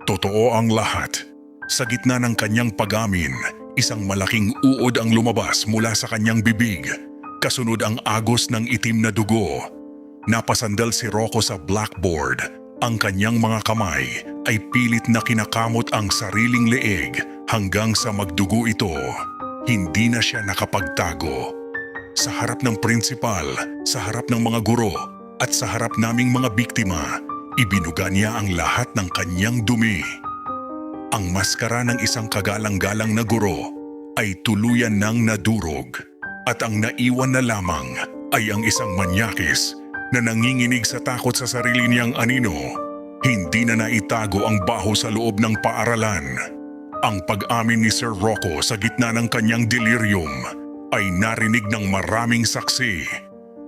A: Totoo ang lahat. Sa gitna ng kanyang pag-amin, isang malaking uod ang lumabas mula sa kanyang bibig. Kasunod ang agos ng itim na dugo. Napasandal si Rocco sa blackboard. Ang kanyang mga kamay ay pilit na kinakamot ang sariling leeg hanggang sa magdugo ito. Hindi na siya nakapagtago. Sa harap ng principal, sa harap ng mga guro, at sa harap naming mga biktima, ibinuga niya ang lahat ng kanyang dumi. Ang maskara ng isang kagalang-galang na guro ay tuluyan nang nadurog, at ang naiwan na lamang ay ang isang manyakis na nanginginig sa takot sa sarili niyang anino. Hindi na naitago ang baho sa loob ng paaralan. Ang pag-amin ni Sir Rocco sa gitna ng kanyang delirium ay narinig ng maraming saksi.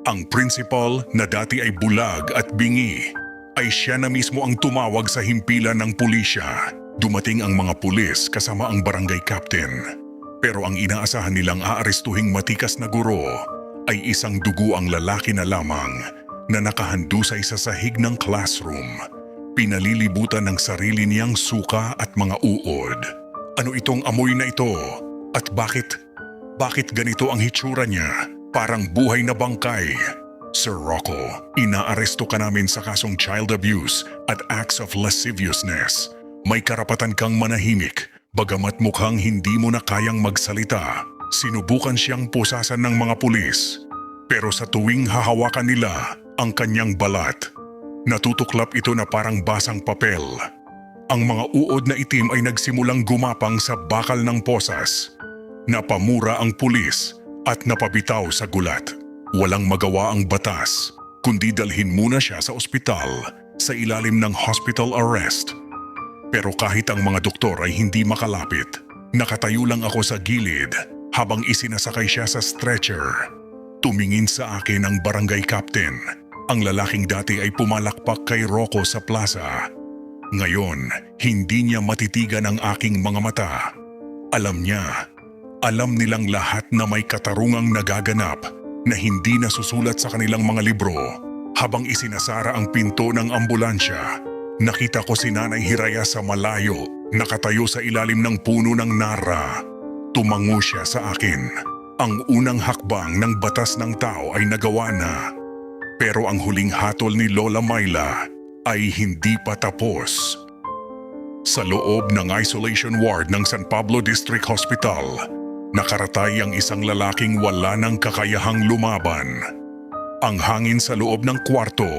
A: Ang principal na dati ay bulag at bingi ay siya na mismo ang tumawag sa himpilan ng pulisya. Dumating ang mga pulis kasama ang barangay captain. Pero ang inaasahan nilang aarestuhing matikas na guro ay isang duguang lalaki na lamang na nakahandusay sa sahig ng classroom. Pinalilibutan ng sarili niyang suka at mga uod. Ano itong amoy na ito? At bakit ganito ang hitsura niya? Parang buhay na bangkay. Sir Rocco, inaaresto ka namin sa kasong child abuse at acts of lasciviousness. May karapatan kang manahimik, bagamat mukhang hindi mo na kayang magsalita. Sinubukan siyang pusasan ng mga pulis. Pero sa tuwing hahawakan nila ang kanyang balat, natutuklap ito na parang basang papel. Ang mga uod na itim ay nagsimulang gumapang sa bakal ng posas. Napamura ang pulis at napabitaw sa gulat. Walang magawa ang batas, kundi dalhin muna siya sa ospital sa ilalim ng hospital arrest. Pero kahit ang mga doktor ay hindi makalapit, nakatayo lang ako sa gilid habang isinasakay siya sa stretcher. Tumingin sa akin ang barangay captain. Ang lalaking dati ay pumalakpak kay Rocco sa plaza. Ngayon, hindi niya matitigan ang aking mga mata. Alam nilang lahat na may katarungang nagaganap na hindi nasusulat sa kanilang mga libro. Habang isinasara ang pinto ng ambulansya, nakita ko si Nanay Hiraya sa malayo, nakatayo sa ilalim ng puno ng nara. Tumango siya sa akin. Ang unang hakbang ng batas ng tao ay nagawa na. Pero ang huling hatol ni Lola Myla ay hindi pa tapos. Sa loob ng isolation ward ng San Pablo District Hospital, nakaratay ang isang lalaking wala ng kakayahang lumaban. Ang hangin sa loob ng kwarto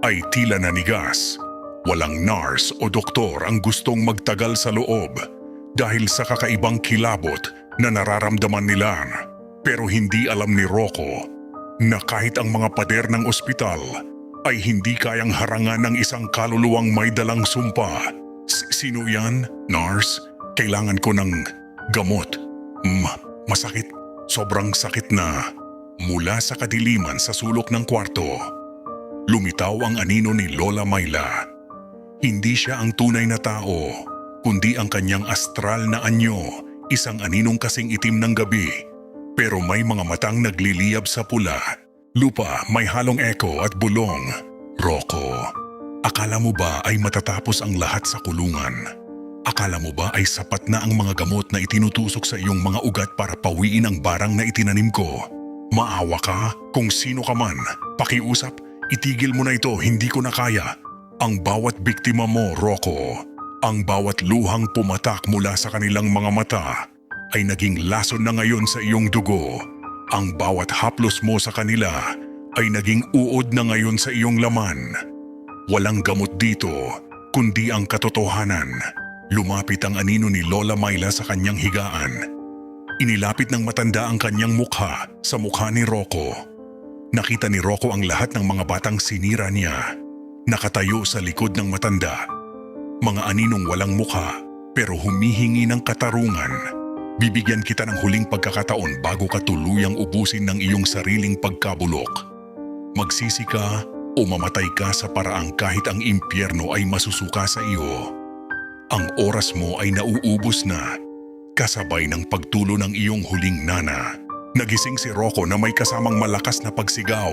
A: ay tila nanigas. Walang nurse o doktor ang gustong magtagal sa loob dahil sa kakaibang kilabot na nararamdaman nila. Pero hindi alam ni Rocco na kahit ang mga pader ng ospital ay hindi kayang harangan ng isang kaluluwang may dalang sumpa. Sino yan? Nurse? Kailangan ko ng gamot. Masakit, sobrang sakit na. Mula sa kadiliman sa sulok ng kwarto, lumitaw ang anino ni Lola Myla. Hindi siya ang tunay na tao, kundi ang kanyang astral na anyo, isang aninong kasing itim ng gabi. Pero may mga matang nagliliyab sa pula, lupa, may halong eko at bulong. Rocco, akala mo ba ay matatapos ang lahat sa kulungan? Akala mo ba ay sapat na ang mga gamot na itinutusok sa iyong mga ugat para pawiin ang barang na itinanim ko? Maawa ka kung sino ka man, pakiusap, itigil mo na ito, hindi ko na kaya. Ang bawat biktima mo, Rocco, ang bawat luhang pumatak mula sa kanilang mga mata ay naging lason na ngayon sa iyong dugo. Ang bawat haplos mo sa kanila ay naging uod na ngayon sa iyong laman. Walang gamot dito, kundi ang katotohanan. Lumapit ang anino ni Lola Myla sa kanyang higaan. Inilapit ng matanda ang kanyang mukha sa mukha ni Rocco. Nakita ni Rocco ang lahat ng mga batang sinira niya. Nakatayo sa likod ng matanda. Mga aninong walang mukha pero humihingi ng katarungan. Bibigyan kita ng huling pagkakataon bago ka tuluyang ubusin ng iyong sariling pagkabulok. Magsisi ka o mamatay ka sa paraang kahit ang impyerno ay masusuka sa iyo. Ang oras mo ay nauubos na. Kasabay ng pagtulo ng iyong huling nana, nagising si Rocco na may kasamang malakas na pagsigaw.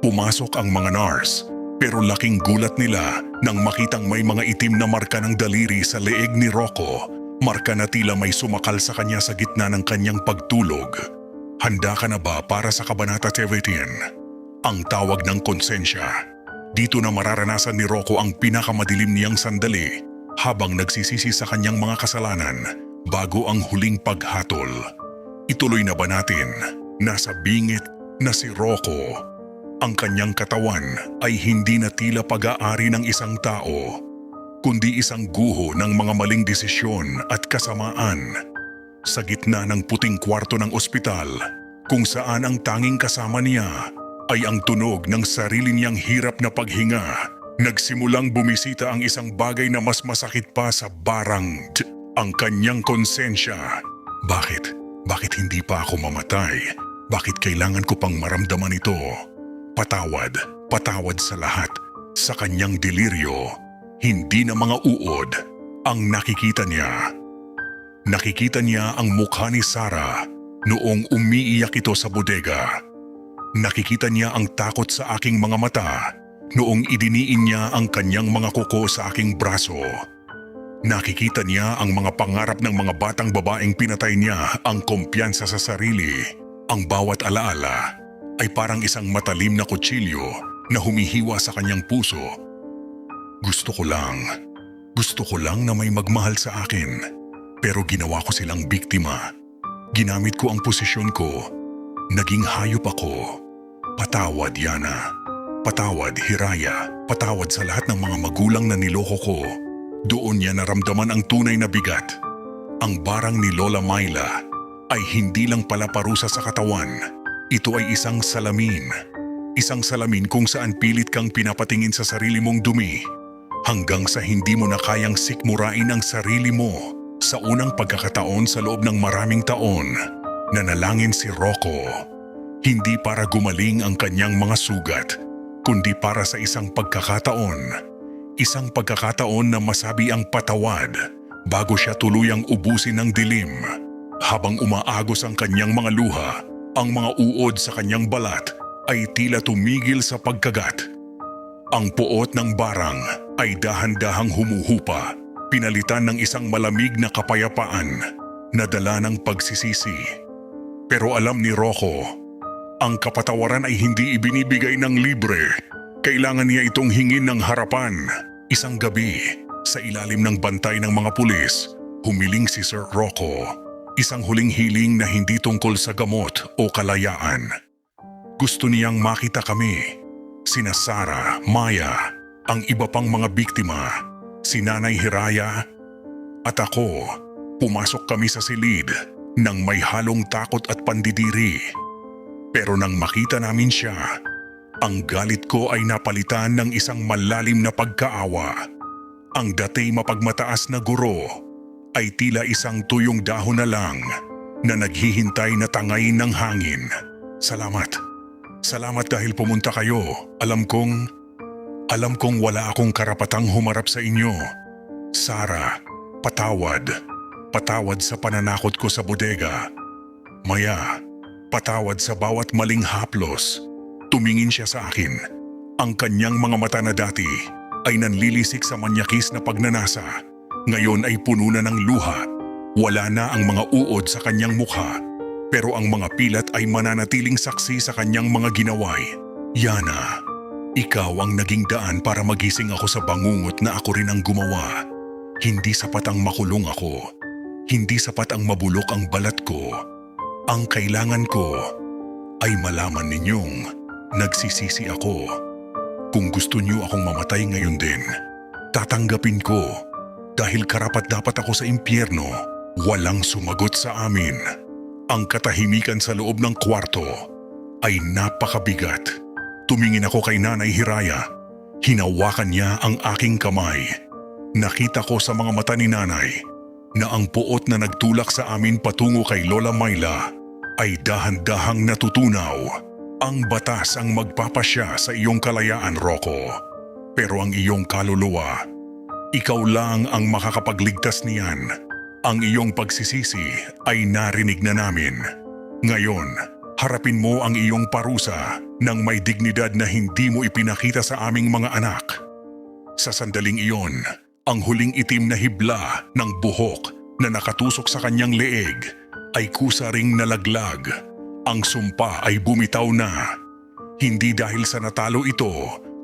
A: Pumasok ang mga nurse, pero laking gulat nila nang makitang may mga itim na marka ng daliri sa leeg ni Rocco, marka na tila may sumakal sa kanya sa gitna ng kanyang pagtulog. Handa ka na ba para sa Kabanata 17? Ang tawag ng konsensya. Dito na mararanasan ni Rocco ang pinakamadilim niyang sandali habang nagsisisi sa kanyang mga kasalanan. Bago ang huling paghatol. Ituloy na ba natin? Nasa bingit na si Rocco. Ang kanyang katawan ay hindi na tila pag-aari ng isang tao, kundi isang guho ng mga maling desisyon at kasamaan. Sa gitna ng puting kwarto ng ospital, kung saan ang tanging kasama niya ay ang tunog ng sarili niyang hirap na paghinga, nagsimulang bumisita ang isang bagay na mas masakit pa sa barang ang kanyang konsensya. Bakit? Bakit hindi pa ako mamatay? Bakit kailangan ko pang maramdaman ito? Patawad, patawad sa lahat. Sa kanyang deliryo, hindi na mga uod ang nakikita niya. Nakikita niya ang mukha ni Sarah noong umiiyak ito sa bodega. Nakikita niya ang takot sa aking mga mata noong idiniin niya ang kanyang mga kuko sa aking braso. Nakikita niya ang mga pangarap ng mga batang babaeng pinatay niya, ang kumpiyansa sa sarili. Ang bawat alaala ay parang isang matalim na kutsilyo na humihiwa sa kanyang puso. Gusto ko lang na may magmahal sa akin. Pero ginawa ko silang biktima. Ginamit ko ang posisyon ko. Naging hayop ako. Patawad, Yana. Patawad, Hiraya. Patawad sa lahat ng mga magulang na niloko ko. Doon niya naramdaman ang tunay na bigat. Ang barang ni Lola Myla ay hindi lang pala parusa sa katawan. Ito ay isang salamin. Isang salamin kung saan pilit kang pinapatingin sa sarili mong dumi hanggang sa hindi mo na kayang sikmurain ang sarili mo. Sa unang pagkakataon sa loob ng maraming taon, nanalangin si Rocco. Hindi para gumaling ang kanyang mga sugat, kundi para sa isang pagkakataon. Isang pagkakataon na masabi ang patawad bago siya tuluyang ubusin ng dilim. Habang umaagos ang kanyang mga luha, ang mga uod sa kanyang balat ay tila tumigil sa pagkagat. Ang puot ng barang ay dahan-dahang humuhupa, pinalitan ng isang malamig na kapayapaan na dala ng pagsisisi. Pero alam ni Rocco, ang kapatawaran ay hindi ibinibigay ng libre. Kailangan niya itong hingin ng harapan. Isang gabi, sa ilalim ng bantay ng mga pulis, humiling si Sir Rocco. Isang huling hiling na hindi tungkol sa gamot o kalayaan. Gusto niyang makita kami. Sina Sarah, Maya, ang iba pang mga biktima, si Nanay Hiraya, at ako. Pumasok kami sa silid nang may halong takot at pandidiri. Pero nang makita namin siya, ang galit ko ay napalitan ng isang malalim na pagkaawa. Ang dati mapagmataas na guro ay tila isang tuyong dahon na lang. na naghihintay na tangayin ng hangin. Salamat. Salamat dahil pumunta kayo. Alam kong wala akong karapatang humarap sa inyo. Sarah, patawad. Patawad sa pananakot ko sa bodega. Maya, patawad sa bawat maling haplos. Tumingin siya sa akin. Ang kanyang mga mata na dati ay nanlilisik sa manyakis na pagnanasa. Ngayon ay puno na ng luha. Wala na ang mga uod sa kanyang mukha. Pero ang mga pilat ay mananatiling saksi sa kanyang mga ginaway. Yana, ikaw ang naging daan para magising ako sa bangungot na ako rin ang gumawa. Hindi sapat ang makulong ako. Hindi sapat ang mabulok ang balat ko. Ang kailangan ko ay malaman ninyong nagsisisi ako. Kung gusto niyo akong mamatay ngayon din, tatanggapin ko. Dahil karapat-dapat ako sa impyerno, walang sumagot sa amin. Ang katahimikan sa loob ng kwarto ay napakabigat. Tumingin ako kay Nanay Hiraya. Hinawakan niya ang aking kamay. Nakita ko sa mga mata ni Nanay na ang puot na nagtulak sa amin patungo kay Lola Myla ay dahan-dahang natutunaw. Ang batas ang magpapasya sa iyong kalayaan, Rocco. Pero ang iyong kaluluwa, ikaw lang ang makakapagligtas niyan. Ang iyong pagsisisi ay narinig na namin. Ngayon, harapin mo ang iyong parusa ng may dignidad na hindi mo ipinakita sa aming mga anak. Sa sandaling iyon, ang huling itim na hibla ng buhok na nakatusok sa kanyang leeg ay kusa ring nalaglag. Ang sumpa ay bumitaw na. Hindi dahil sa natalo ito,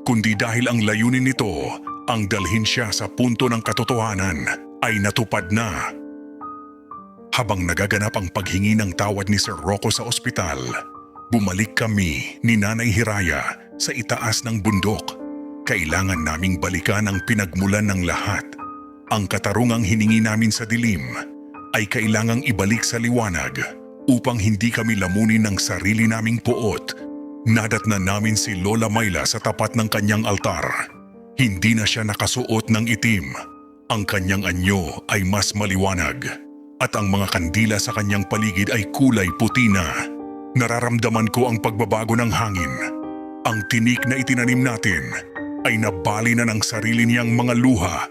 A: kundi dahil ang layunin nito, ang dalhin siya sa punto ng katotohanan, ay natupad na. Habang nagaganap ang paghingi ng tawad ni Sir Rocco sa ospital, bumalik kami ni Nanay Hiraya sa itaas ng bundok. Kailangan naming balikan ang pinagmulan ng lahat. Ang katarungang hiningi namin sa dilim ay kailangang ibalik sa liwanag upang hindi kami lamunin ng sarili naming puot. Nadatnan namin si Lola Myla sa tapat ng kanyang altar. Hindi na siya nakasuot ng itim. Ang kanyang anyo ay mas maliwanag. At ang mga kandila sa kanyang paligid ay kulay puti na. Nararamdaman ko ang pagbabago ng hangin. Ang tinik na itinanim natin ay nabali na ng sarili niyang mga luha.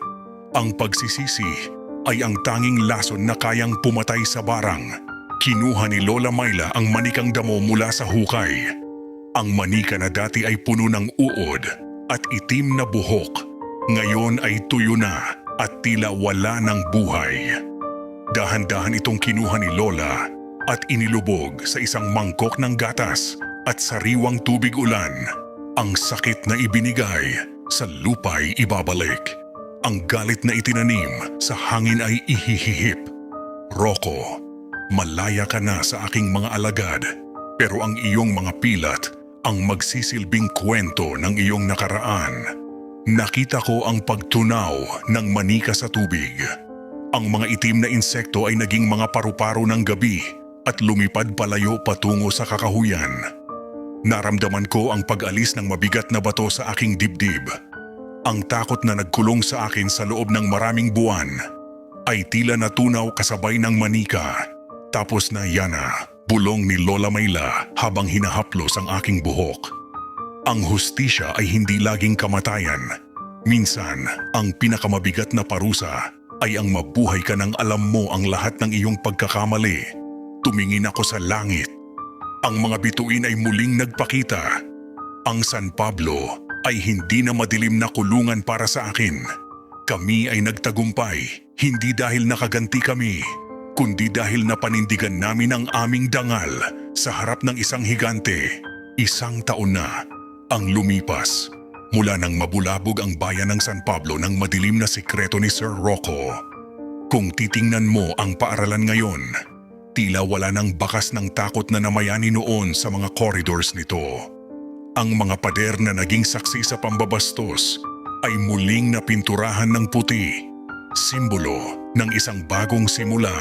A: Ang pagsisisi ay ang tanging lason na kayang pumatay sa barang. Kinuha ni Lola Myla ang manikang damo mula sa hukay. Ang manika na dati ay puno ng uod at itim na buhok. Ngayon ay tuyo na at tila wala ng buhay. Dahan-dahan itong kinuha ni Lola at inilubog sa isang mangkok ng gatas at sariwang tubig ulan. Ang sakit na ibinigay sa lupa'y ibabalik. Ang galit na itinanim sa hangin ay ihihihip. Rocco, malaya ka na sa aking mga alagad, pero ang iyong mga pilat ang magsisilbing kwento ng iyong nakaraan. Nakita ko ang pagtunaw ng manika sa tubig. Ang mga itim na insekto ay naging mga paru-paro ng gabi at lumipad palayo patungo sa kakahuyan. Naramdaman ko ang pag-alis ng mabigat na bato sa aking dibdib. Ang takot na nagkulong sa akin sa loob ng maraming buwan ay tila natunaw kasabay ng manika. Tapos na Yana, bulong ni Lola Myla habang hinahaplos ang aking buhok. Ang hustisya ay hindi laging kamatayan. Minsan, ang pinakamabigat na parusa ay ang mabuhay ka nang alam mo ang lahat ng iyong pagkakamali. Tumingin ako sa langit. Ang mga bituin ay muling nagpakita. Ang San Pablo ay hindi na madilim na kulungan para sa akin. Kami ay nagtagumpay, hindi dahil nakaganti kami, kundi dahil napanindigan namin ang aming dangal sa harap ng isang higante. 1 taon na ang lumipas mula nang mabulabog ang bayan ng San Pablo ng madilim na sikreto ni Sir Rocco. Kung titingnan mo ang paaralan ngayon, tila wala nang bakas ng takot na namayani noon sa mga corridors nito. Ang mga pader na naging saksi sa pambabastos ay muling napinturahan ng puti, simbolo ng isang bagong simula.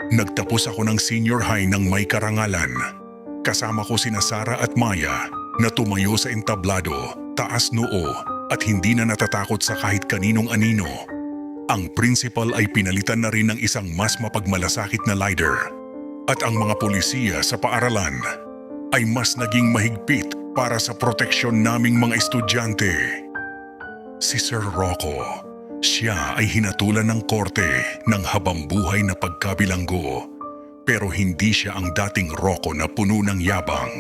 A: Nagtapos ako ng senior high ng may karangalan. Kasama ko sina Sarah at Maya na tumayo sa entablado, taas noo at hindi na natatakot sa kahit kaninong anino. Ang principal ay pinalitan na rin ng isang mas mapagmalasakit na leader. At ang mga polisiya sa paaralan ay mas naging mahigpit para sa proteksyon naming mga estudyante. Si Sir Rocco, siya ay hinatulan ng korte ng habambuhay na pagkabilanggo, pero hindi siya ang dating Rocco na puno ng yabang.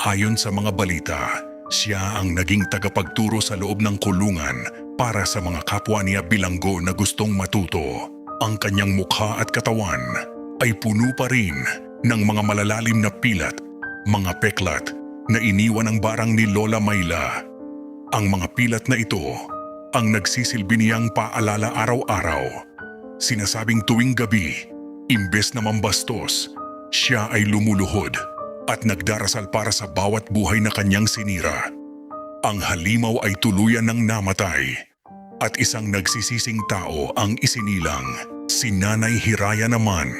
A: Ayon sa mga balita, siya ang naging tagapagturo sa loob ng kulungan para sa mga kapwa niya bilanggo na gustong matuto. Ang kanyang mukha at katawan ay puno pa rin ng mga malalalim na pilat, mga peklat na iniwan ng barang ni Lola Mayla. Ang mga pilat na ito ang nagsisilbi niyang paalala araw-araw. Sinasabing tuwing gabi, imbes na mambastos, siya ay lumuluhod at nagdarasal para sa bawat buhay na kanyang sinira. Ang halimaw ay tuluyan ng namatay at isang nagsisising tao ang isinilang. Si Nanay Hiraya naman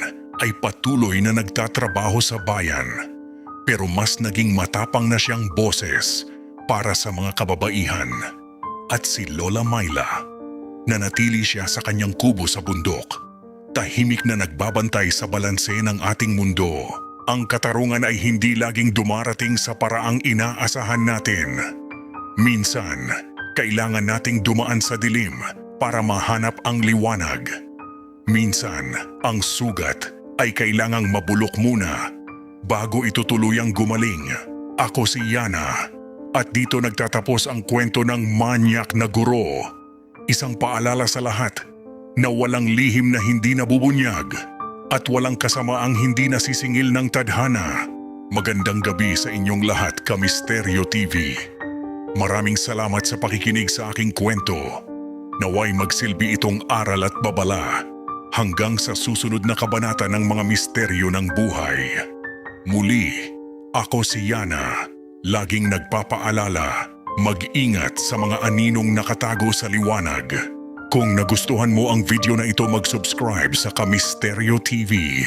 A: ay patuloy na nagtatrabaho sa bayan, pero mas naging matapang na siyang boses para sa mga kababaihan. At si Lola Mayla, nanatili siya sa kanyang kubo sa bundok, tahimik na nagbabantay sa balanse ng ating mundo. Ang katarungan ay hindi laging dumarating sa paraang inaasahan natin. Minsan, kailangan nating dumaan sa dilim para mahanap ang liwanag. Minsan, ang sugat ay kailangang mabulok muna bago ito tuluyang gumaling. Ako si Yana at dito nagtatapos ang kwento ng manyak na guro. Isang paalala sa lahat na walang lihim na hindi nabubunyag at walang kasamaang hindi nasisingil ng tadhana. Magandang gabi sa inyong lahat, Kamisteryo TV. Maraming salamat sa pakikinig sa aking kwento. Naway magsilbi itong aral at babala hanggang sa susunod na kabanata ng mga misteryo ng buhay. Muli, ako si Yana, laging nagpapaalala, mag-ingat sa mga aninong nakatago sa liwanag. Kung nagustuhan mo ang video na ito, mag-subscribe sa Kamisteryo TV